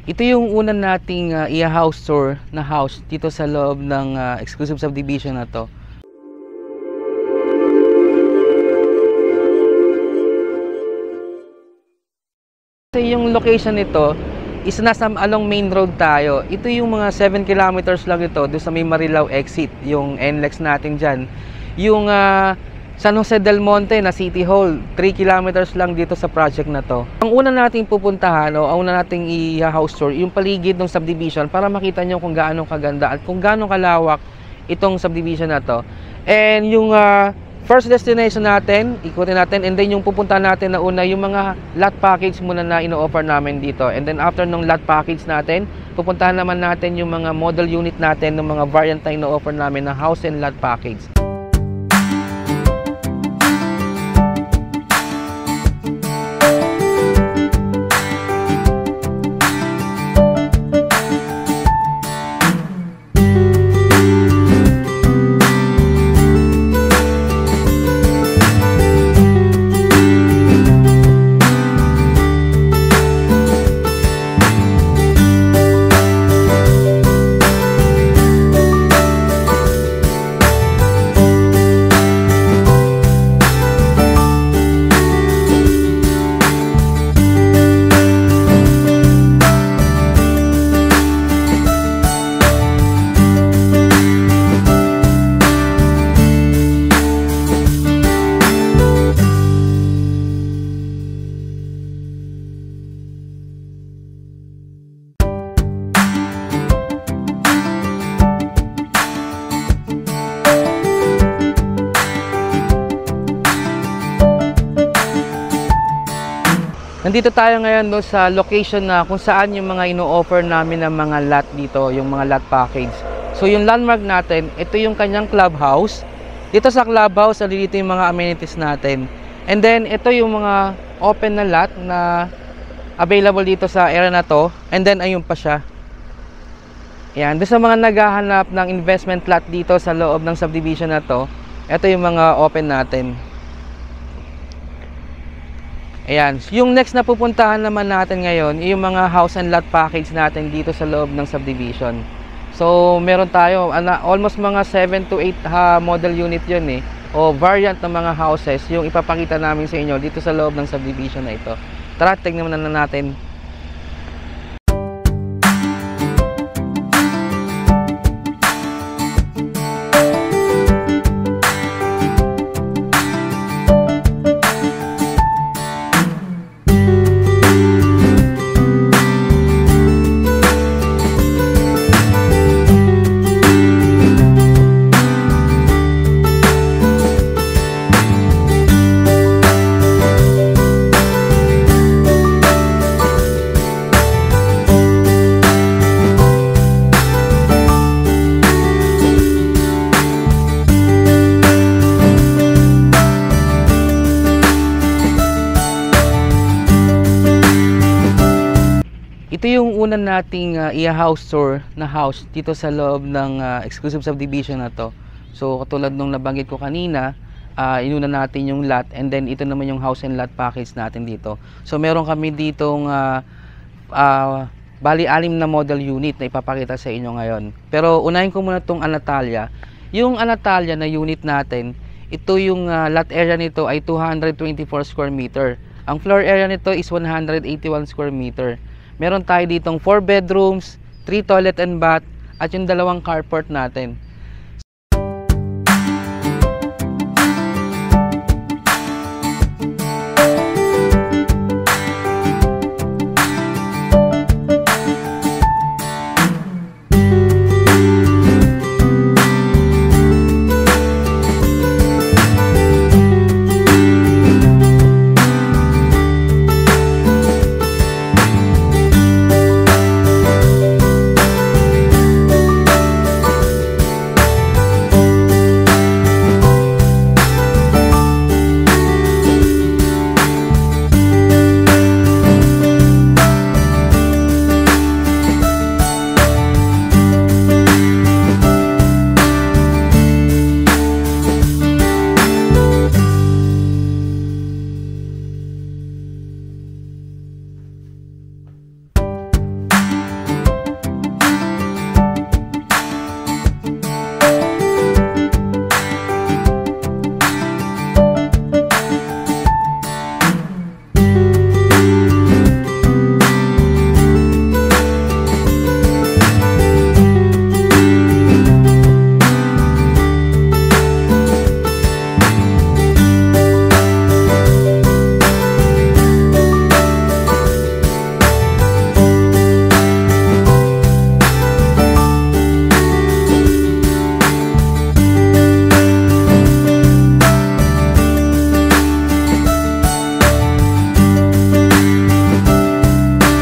Ito yung una nating i-house tour na house dito sa loob ng exclusive subdivision na to. So yung location nito is nasa along main road tayo. Ito yung mga 7 kilometers lang ito doon sa may Marilao exit, yung NLEX natin dyan. Yung San Jose del Monte na City Hall, 3 kilometers lang dito sa project na to. Ang una nating pupuntahan o ang una nating i-house tour, yung paligid ng subdivision para makita nyo kung gaano kaganda at kung gaano kalawak itong subdivision na to. And yung first destination natin, ikutin natin, and then yung pupuntahan natin na una, yung mga lot package muna na ino-offer namin dito. And then after nung lot package natin, pupuntahan naman natin yung mga model unit natin ng mga variant na ino-offer namin na house and lot package. Nandito tayo ngayon doon sa location na kung saan yung mga ino-offer namin ng mga lot dito, yung mga lot package. So yung landmark natin, ito yung kanyang clubhouse. Dito sa clubhouse, dito yung mga amenities natin. And then ito yung mga open na lot na available dito sa area na to. And then ayun pa siya. Yan, doon sa mga naghahanap ng investment lot dito sa loob ng subdivision na to, ito yung mga open natin. Ayan, yung next na pupuntahan naman natin ngayon, yung mga house and lot package natin dito sa loob ng subdivision. So, meron tayo, almost mga 7 to 8 model unit yun o variant ng mga houses, yung ipapakita namin sa inyo dito sa loob ng subdivision na ito. Tara, tignan na natin. Ito yung una nating i-house tour na house dito sa loob ng exclusive subdivision na to. So katulad nung nabanggit ko kanina, inuna natin yung lot, and then ito naman yung house and lot package natin dito. So meron kami ditong bali 6 na model unit na ipapakita sa inyo ngayon. Pero unahin ko muna itong Antalya. Yung Antalya na unit natin, ito yung lot area nito ay 224 square meter. Ang floor area nito is 181 square meter. Meron tayo ditong 4 bedrooms, 3 toilet and bath, at yung 2 carport natin.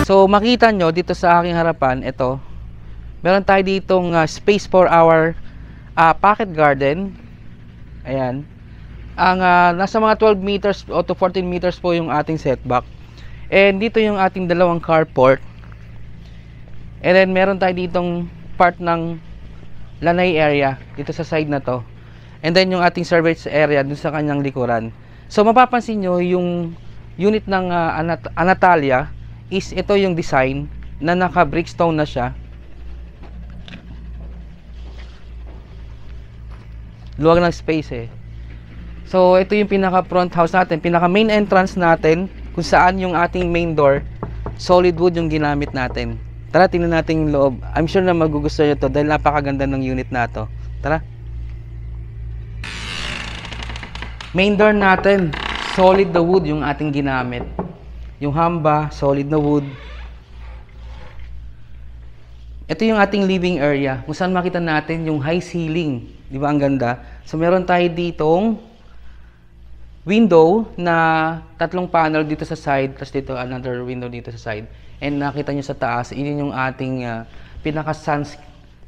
So makita nyo dito sa aking harapan, ito, meron tayo ditong space for our pocket garden. Ayan. Ang nasa mga 12 meters o to 14 meters po yung ating setback. And dito yung ating dalawang carport. And then meron tayo ditong part ng lanay area dito sa side na to. And then yung ating service area dun sa kanyang likuran. So mapapansin nyo yung unit ng Anatalia is ito yung design na naka brickstone na siya. Luwag ng space eh. So ito yung pinaka front house natin, pinaka main entrance natin, kung saan yung ating main door solid wood yung ginamit natin. Tara, tingnan natin yung loob. I'm sure na magugustuhan nyo to dahil napakaganda ng unit na to. Tara. Main door natin, solid na wood yung ating ginamit. Yung hamba, solid na wood. Ito yung ating living area, kung saan makita natin yung high ceiling. Di ba ang ganda? So meron tayo ditong window na tatlong panel dito sa side, tapos dito another window dito sa side. And nakita nyo sa taas, yun yung ating pinaka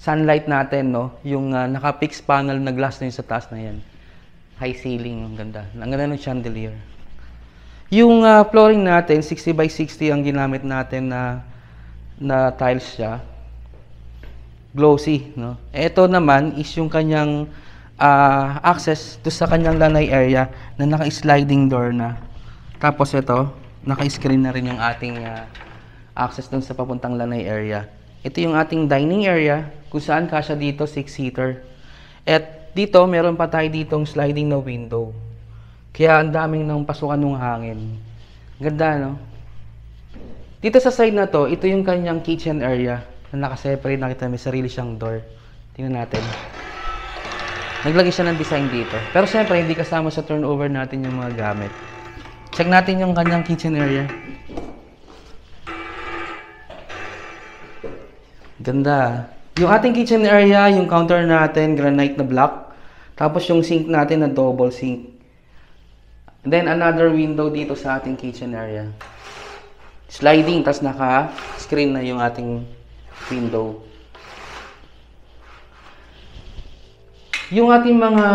sunlight natin, no? Yung naka-fixed panel na glass na yun sa taas na yan. High ceiling, ang ganda. Ang ganda ng chandelier. Yung flooring natin, 60 by 60 ang ginamit natin na tiles siya. Glossy, no? Ito naman is yung kanyang access to sa kanyang lanay area na naka-sliding door na. Tapos ito, naka-screen na rin yung ating access dun sa papuntang lanay area. Ito yung ating dining area kung saan kasya dito 6-seater. At dito, meron pa tayo ditong sliding na window. Kaya ang daming nang pasukan ng hangin. Ganda, no? Dito sa side na to, ito yung kanyang kitchen area na nakaseparate. Nakita may sarili siyang door. Tingnan natin. Naglagay siya ng design dito. Pero syempre, hindi kasama sa turnover natin yung mga gamit. Check natin yung kanyang kitchen area. Ganda. Yung ating kitchen area, yung counter natin, granite na block. Tapos yung sink natin na double sink. And then another window dito sa ating kitchen area. Sliding, tas naka-screen na yung ating window. Yung ating mga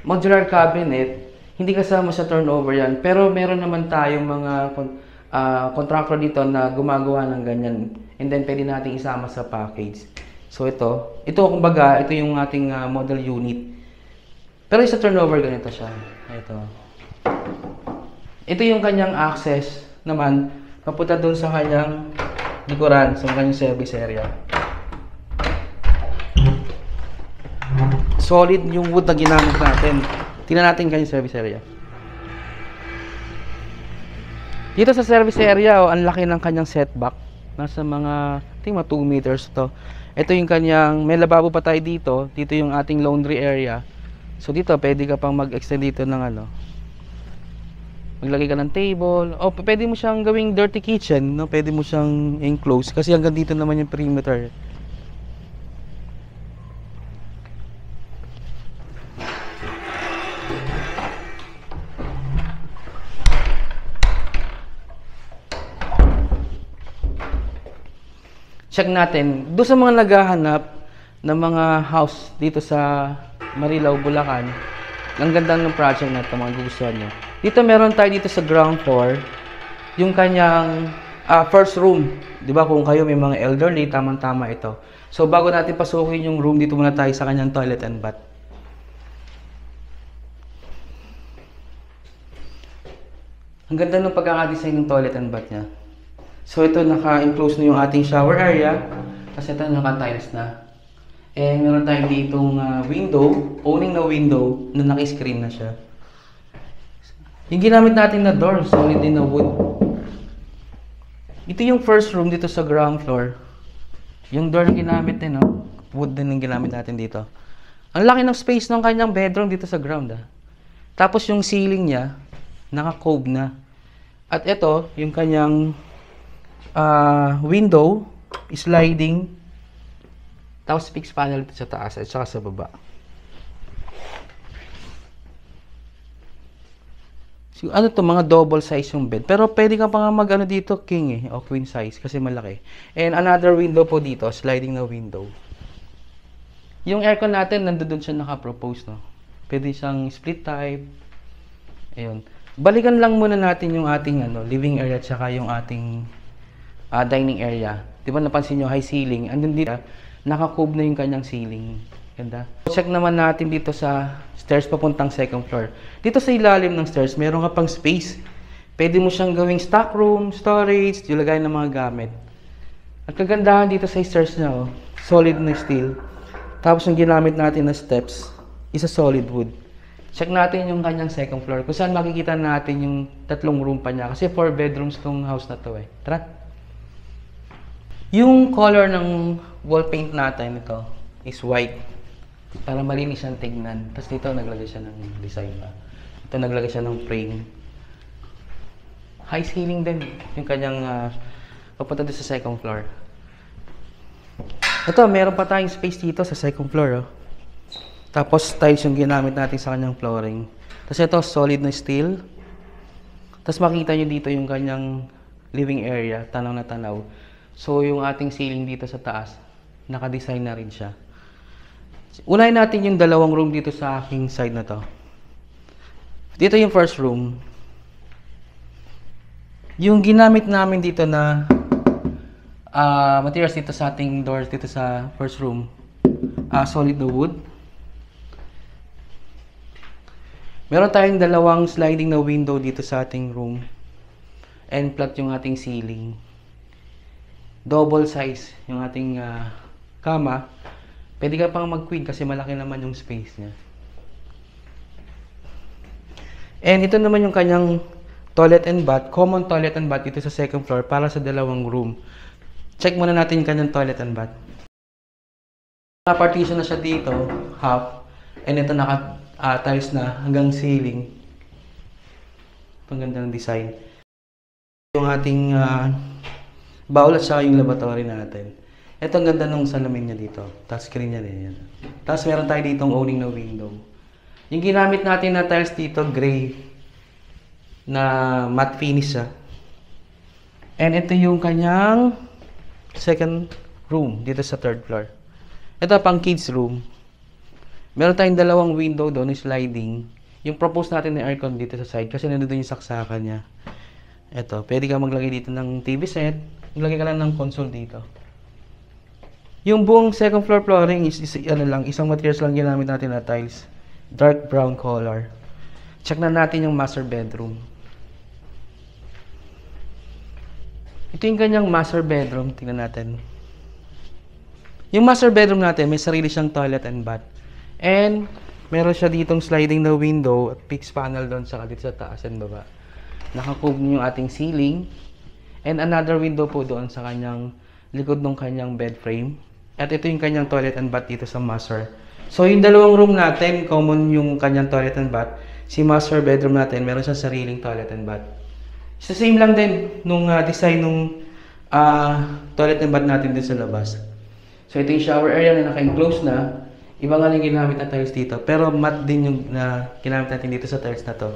modular cabinet, hindi kasama sa turnover yan. Pero meron naman tayong mga contractor dito na gumagawa ng ganyan. And then pwede natin isama sa package. So ito kumbaga, ito yung ating model unit. Pero sa turnover ganito siya. Ito yung kanyang access naman papunta doon sa kanyang likuran, sa kanyang service area. Solid yung wood na ginamit natin. Tingnan natin kanyang service area. Dito sa service area, ang laki ng kanyang setback. Nasa mga, tingnan 2 meters to. Ito yung kanyang, may lababo pa tayo dito. Dito yung ating laundry area. So dito, pwede ka pang mag-extend dito ng maglagay ka ng table. O pwede mo siyang gawing dirty kitchen, no? Pwede mo siyang enclose kasi hanggang dito naman yung perimeter. Check natin, doon sa mga naghahanap ng mga house dito sa Marilao, Bulacan, ang ganda ng project na ito, mga gugustuhan nyo. Dito meron tayo dito sa ground floor, yung kanyang first room. Diba kung kayo may mga elderly, tamang-tama ito. So bago natin pasukin yung room, dito muna tayo sa kanyang toilet and bath. Ang ganda ng pagkakadesign ng toilet and bath niya. So ito naka-enclose na yung ating shower area kasi ito naka-tiles na. And meron tayong ditong window, owning na window na naka-screen na siya. Yung ginamit natin na door, solid din na wood. Ito yung first room dito sa ground floor. Yung door na ginamit din, no? Wood din yung ginamit natin dito. Ang laki ng space ng kanyang bedroom dito sa ground. Tapos yung ceiling niya, naka-cove na. At ito, yung kanyang window, sliding, tapos fixed panel sa taas at saka sa baba. Ano to, mga double size yung bed. Pero pwede ka pa nga mag ano dito, king o queen size kasi malaki. And another window po dito, sliding na window. Yung aircon natin, nandoon siya naka-propose, no? Pwede siyang split type. Ayun. Balikan lang muna natin yung ating living area at saka yung ating dining area. Di ba napansin nyo, high ceiling. Andun dito, naka-cube na yung kanyang ceiling. Ganda. Check naman natin dito sa stairs papuntang second floor. Dito sa ilalim ng stairs, meron ka pang space. Pwede mo siyang gawing stock room, storage, ilagay ng mga gamit. At kagandahan dito sa stairs niya, oh, solid na steel. Tapos yung ginamit natin na steps, is a solid wood. Check natin yung kanyang second floor. Kung saan makikita natin yung 3 room pa niya. Kasi 4 bedrooms tong house na to eh. Tara! Yung color ng wall paint natin ito is white. Para malinis siyang tignan. Tapos dito naglagay siya ng design pa. Ito naglagay siya ng frame. High ceiling din yung kanyang papunta doon sa second floor. Ito, meron pa tayong space dito sa second floor. Oh. Tapos tiles yung ginamit natin sa kanyang flooring. Tapos ito, solid na steel. Tapos makita nyo dito yung kanyang living area, tanaw na tanaw. So yung ating ceiling dito sa taas, naka-design na rin siya. Unahin natin yung 2 room dito sa aking side na to. Dito yung first room. Yung ginamit namin dito na materials dito sa ating doors dito sa first room, solid na wood. Meron tayong 2 sliding na window dito sa ating room. And flat yung ating ceiling. Double size yung ating kama. Pwede ka pang mag-queen kasi malaki naman yung space niya. And ito naman yung kanyang toilet and bath. Common toilet and bath dito sa second floor para sa 2 room. Check muna natin yung kanyang toilet and bath. Naka-partition na siya dito, half. And ito naka-tiles na hanggang ceiling. Ang ganda ng design. Yung ating bowl at saka yung lavatory natin. Ito ang ganda ng salamin niya dito. Touchscreen niya din yan. Tapos meron tayo ditong owning na window. Yung ginamit natin na tiles dito, gray. Na matte finish siya. And ito yung kanyang second room dito sa third floor. Ito pang kids room. Meron tayong 2 window doon, sliding. Yung propose natin na aircon dito sa side kasi nandun yung saksakan niya. Ito, pwede ka maglagay dito ng TV set. Maglagay ka lang ng console dito. Yung buong second floor flooring is isang materials lang ginamit natin na tiles. Dark brown color. Check na natin yung master bedroom. Ito yung kanyang master bedroom. Tingnan natin. Yung master bedroom natin, may sarili siyang toilet and bath. And meron siya ditong sliding na window at fixed panel doon sa dito sa taas and baba. Naka-cube yung ating ceiling. And another window po doon sa kanyang likod ng kanyang bed frame. At ito yung kanyang toilet and bath dito sa master. So yung 2 room natin, common yung kanyang toilet and bath. Si master bedroom natin, meron siyang sariling toilet and bath. So same lang din nung design nung toilet and bath natin din sa labas. So ito yung shower area na naka-enclose na. Iba nga lang ginamit na tiles dito. Pero matte din yung ginamit natin dito sa tiles na to.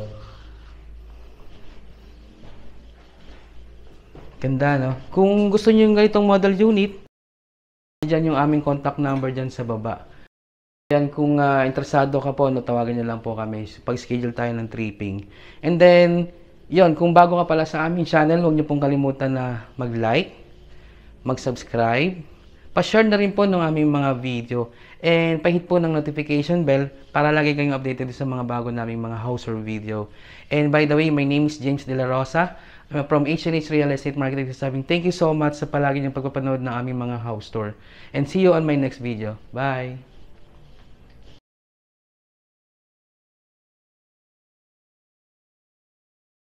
Ganda, no? Kung gusto niyo yung ganitong model unit, dyan yung aming contact number dyan sa baba. Yan, kung interesado ka po, tawagan niyo lang po kami. Pag-schedule tayo ng tripping. And then, yon, kung bago ka pala sa aming channel, huwag niyo pong kalimutan na mag-like, mag-subscribe, pa-share na rin po ng aming mga video, and pa-hit po ng notification bell para lagi kayong updated sa mga bago naming mga house tour video. And by the way, my name is James De La Rosa. I'm from H&H Real Estate Marketing. Thank you so much sa palagi niyong pagpapanood ng aming mga house tour. And see you on my next video. Bye!